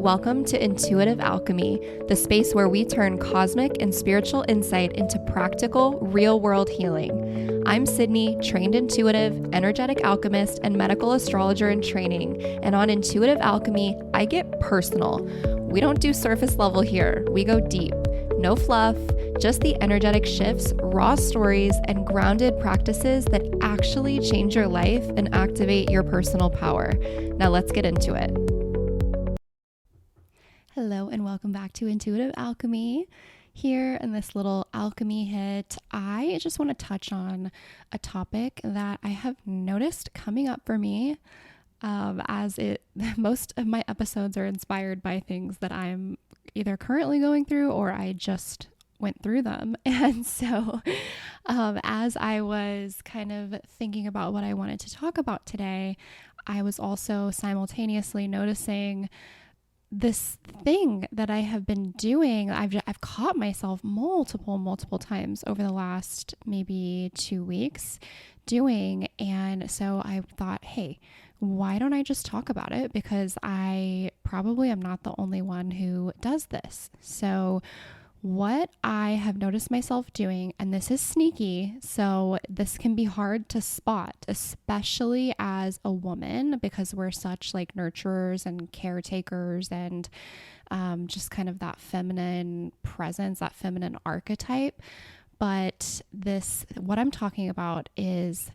Welcome to Intuitive Alchemy, the space where we turn cosmic and spiritual insight into practical, real-world healing. I'm Sydney, trained intuitive, energetic alchemist, and medical astrologer in training. And on Intuitive Alchemy, I get personal. We don't do surface level here. We go deep. No fluff, just the energetic shifts, raw stories, and grounded practices that actually change your life and activate your personal power. Now let's get into it. Hello and welcome back to Intuitive Alchemy. Here in this little alchemy hit, I just want to touch on a topic that I have noticed coming up for me most of my episodes are inspired by things that I'm either currently going through or I just went through them. And so as I was kind of thinking about what I wanted to talk about today, I was also simultaneously noticing this thing that I have been doing. I've caught myself multiple times over the last maybe 2 weeks doing. And so I thought, hey, why don't I just talk about it? Because I probably am not the only one who does this. So what I have noticed myself doing, and this is sneaky, so this can be hard to spot, especially as a woman, because we're such like nurturers and caretakers and just kind of that feminine presence, that feminine archetype. But what I'm talking about is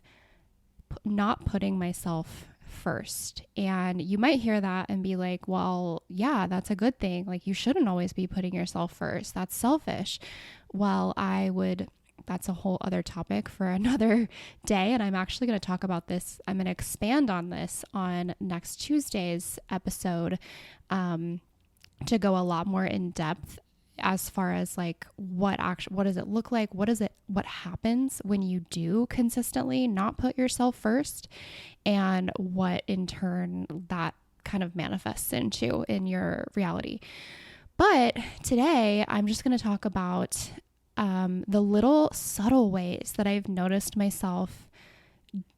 not putting myself first. And you might hear that and be like, well, yeah, that's a good thing. Like, you shouldn't always be putting yourself first. That's selfish. Well, that's a whole other topic for another day. And I'm actually going to talk about this. I'm going to expand on this on next Tuesday's episode to go a lot more in depth as far as like what does it look like? What happens when you do consistently not put yourself first, and what in turn that kind of manifests into in your reality. But today I'm just going to talk about the little subtle ways that I've noticed myself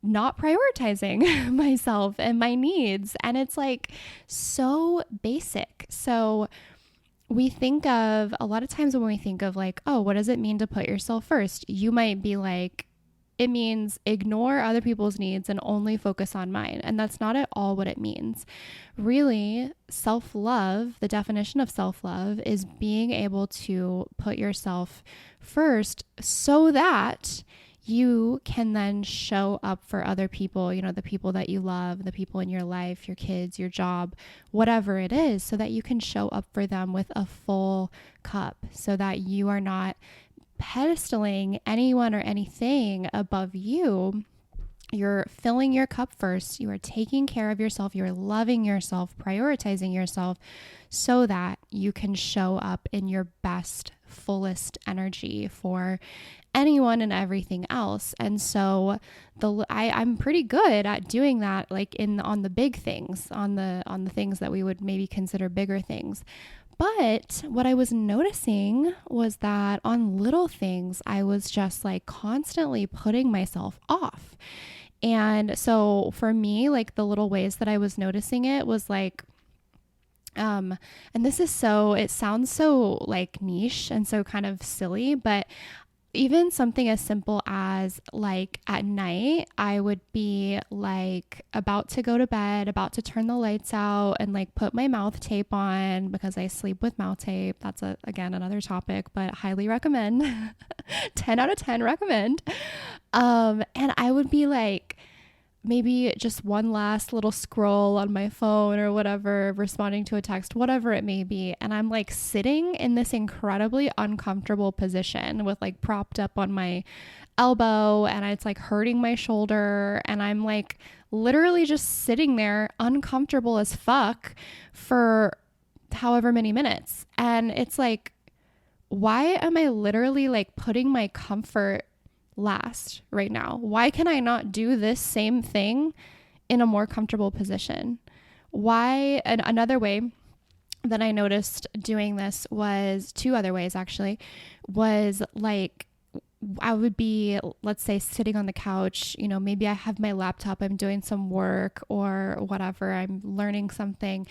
not prioritizing myself and my needs. And it's like so basic. So we think of, a lot of times when we think of like, oh, what does it mean to put yourself first? You might be like, it means ignore other people's needs and only focus on mine. And that's not at all what it means. Really, self-love, the definition of self-love is being able to put yourself first so that you can then show up for other people, the people that you love, the people in your life, your kids, your job, whatever it is, so that you can show up for them with a full cup, so that you are not pedestaling anyone or anything above you. You're filling your cup first. You are taking care of yourself. You're loving yourself, prioritizing yourself so that you can show up in your best, fullest energy for anyone and everything else. And so I'm pretty good at doing that, like on the big things, on the things that we would maybe consider bigger things. But what I was noticing was that on little things, I was just like constantly putting myself off. And so for me, like the little ways that I was noticing it was like, and it sounds so like niche and so kind of silly, but even something as simple as like at night, I would be like about to go to bed, about to turn the lights out and like put my mouth tape on because I sleep with mouth tape. That's again, another topic, but highly recommend. 10 out of 10 recommend. And I would be like, maybe just one last little scroll on my phone or whatever, responding to a text, whatever it may be. And I'm like sitting in this incredibly uncomfortable position with like propped up on my elbow and it's like hurting my shoulder. And I'm like literally just sitting there uncomfortable as fuck for however many minutes. And it's like, why am I literally like putting my comfort last right now? Why can I not do this same thing in a more comfortable position? Why? And another way that I noticed doing this was, two other ways actually, was like I would be, let's say, sitting on the couch, maybe I have my laptop, I'm doing some work or whatever, I'm learning something,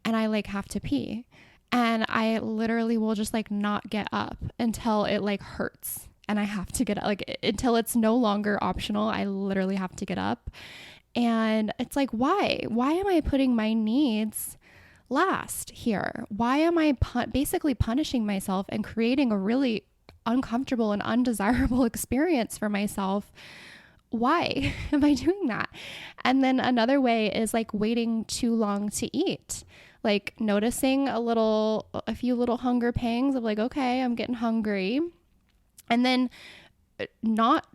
and I like have to pee. And I literally will just like not get up until it like hurts. And I have to get up, like until it's no longer optional. I literally have to get up. And it's like, why? Why am I putting my needs last here? Why am I basically punishing myself and creating a really uncomfortable and undesirable experience for myself? Why am I doing that? And then another way is like waiting too long to eat, like noticing a few little hunger pangs of like, okay, I'm getting hungry. And then not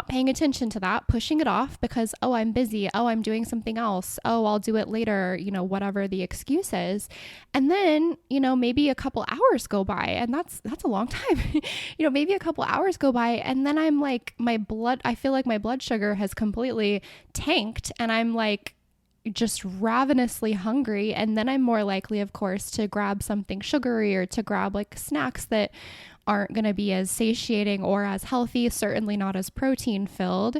paying attention to that, pushing it off because, oh, I'm busy. Oh, I'm doing something else. Oh, I'll do it later, whatever the excuse is. And then, maybe a couple hours go by, and that's a long time. Maybe a couple hours go by, and then I'm like, I feel like my blood sugar has completely tanked, and I'm like just ravenously hungry. And then I'm more likely, of course, to grab something sugary or to grab like snacks that aren't going to be as satiating or as healthy, certainly not as protein filled.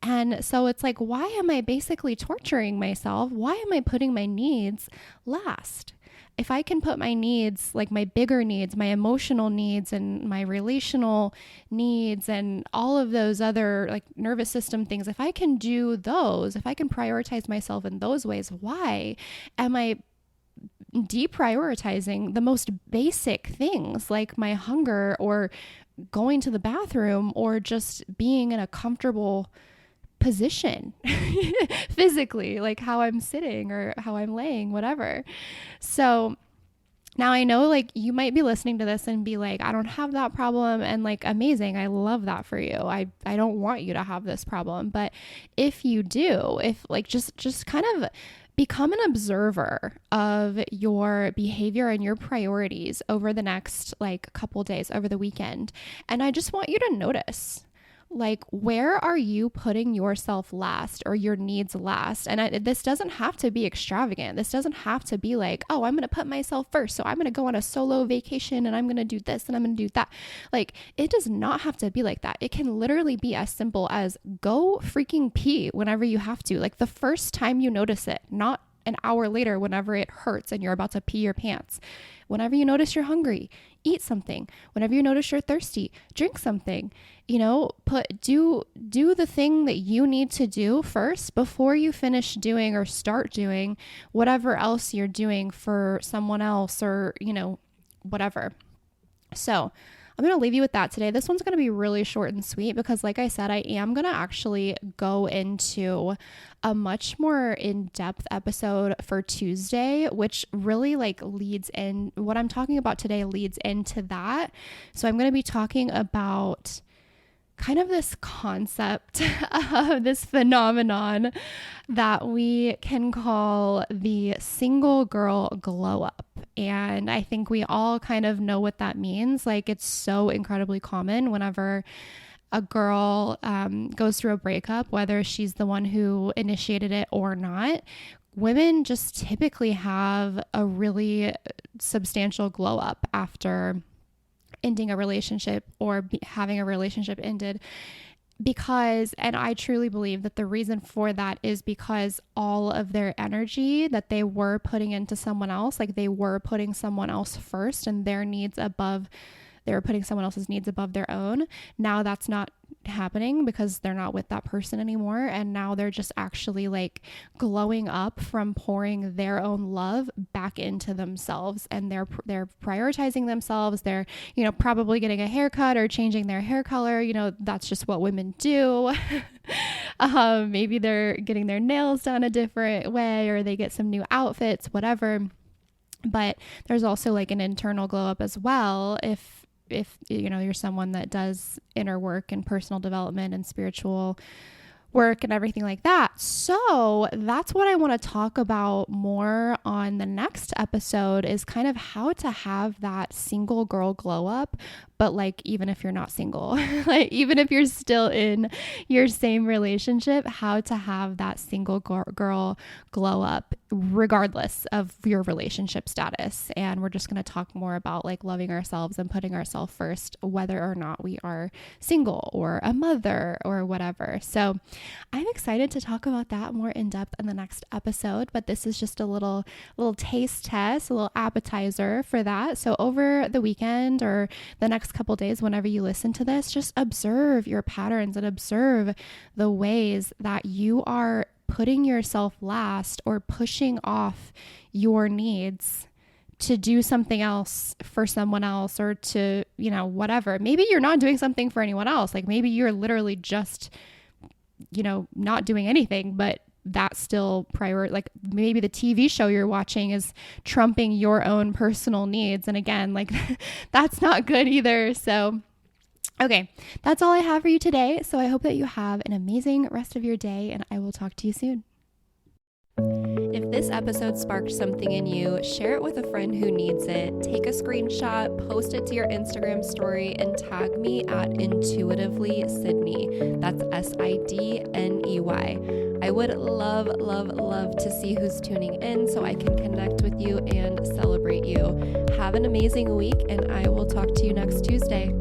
And so it's like, why am I basically torturing myself? Why am I putting my needs last? If I can put my needs, like my bigger needs, my emotional needs and my relational needs and all of those other like nervous system things, if I can do those, if I can prioritize myself in those ways, why am I deprioritizing the most basic things like my hunger or going to the bathroom or just being in a comfortable position physically, like how I'm sitting or how I'm laying, whatever. So now I know like you might be listening to this and be like, I don't have that problem, and like, amazing. I love that for you. I don't want you to have this problem. But if you do, if like just kind of become an observer of your behavior and your priorities over the next like couple days, over the weekend. And I just want you to notice, like, where are you putting yourself last or your needs last? And this doesn't have to be extravagant. This doesn't have to be like, oh, I'm going to put myself first. So I'm going to go on a solo vacation and I'm going to do this and I'm going to do that. Like, it does not have to be like that. It can literally be as simple as go freaking pee whenever you have to. Like the first time you notice it, not an hour later whenever it hurts and you're about to pee your pants. Whenever you notice you're hungry, eat something. Whenever you notice you're thirsty, drink something. Do the thing that you need to do first before you finish doing or start doing whatever else you're doing for someone else or, whatever. So I'm going to leave you with that today. This one's going to be really short and sweet because, like I said, I am going to actually go into a much more in-depth episode for Tuesday, which really like leads in, what I'm talking about today leads into that. So I'm going to be talking about kind of this concept of this phenomenon that we can call the single girl glow up. And I think we all kind of know what that means. Like, it's so incredibly common whenever a girl goes through a breakup, whether she's the one who initiated it or not. Women just typically have a really substantial glow up after ending a relationship or having a relationship ended, because, and I truly believe that the reason for that is because all of their energy that they were putting into someone else, like they were putting someone else first and their needs above, they were putting someone else's needs above their own. Now that's not happening because they're not with that person anymore. And now they're just actually like glowing up from pouring their own love back into themselves, and they're prioritizing themselves. They're, probably getting a haircut or changing their hair color. That's just what women do. Maybe they're getting their nails done a different way, or they get some new outfits, whatever. But there's also like an internal glow up as well. If you're someone that does inner work and personal development and spiritual work and everything like that. So that's what I want to talk about more on the next episode, is kind of how to have that single girl glow up. But like, even if you're not single, like even if you're still in your same relationship, how to have that single girl glow up regardless of your relationship status. And we're just going to talk more about like loving ourselves and putting ourselves first, whether or not we are single or a mother or whatever. So I'm excited to talk about that more in depth in the next episode, but this is just a little taste test, a little appetizer for that. So over the weekend or the next couple days, whenever you listen to this, just observe your patterns and observe the ways that you are putting yourself last or pushing off your needs to do something else for someone else, or to, whatever. Maybe you're not doing something for anyone else. Like maybe you're literally just, not doing anything, but that's still like maybe the TV show you're watching is trumping your own personal needs. And again, like that's not good either. So okay, that's all I have for you today. So I hope that you have an amazing rest of your day, and I will talk to you soon. If this episode sparked something in you, share it with a friend who needs it. Take a screenshot, post it to your Instagram story, and tag me at Intuitively Sydney. That's SIDNEY. I would love, love, love to see who's tuning in so I can connect with you and celebrate you. Have an amazing week, and I will talk to you next Tuesday.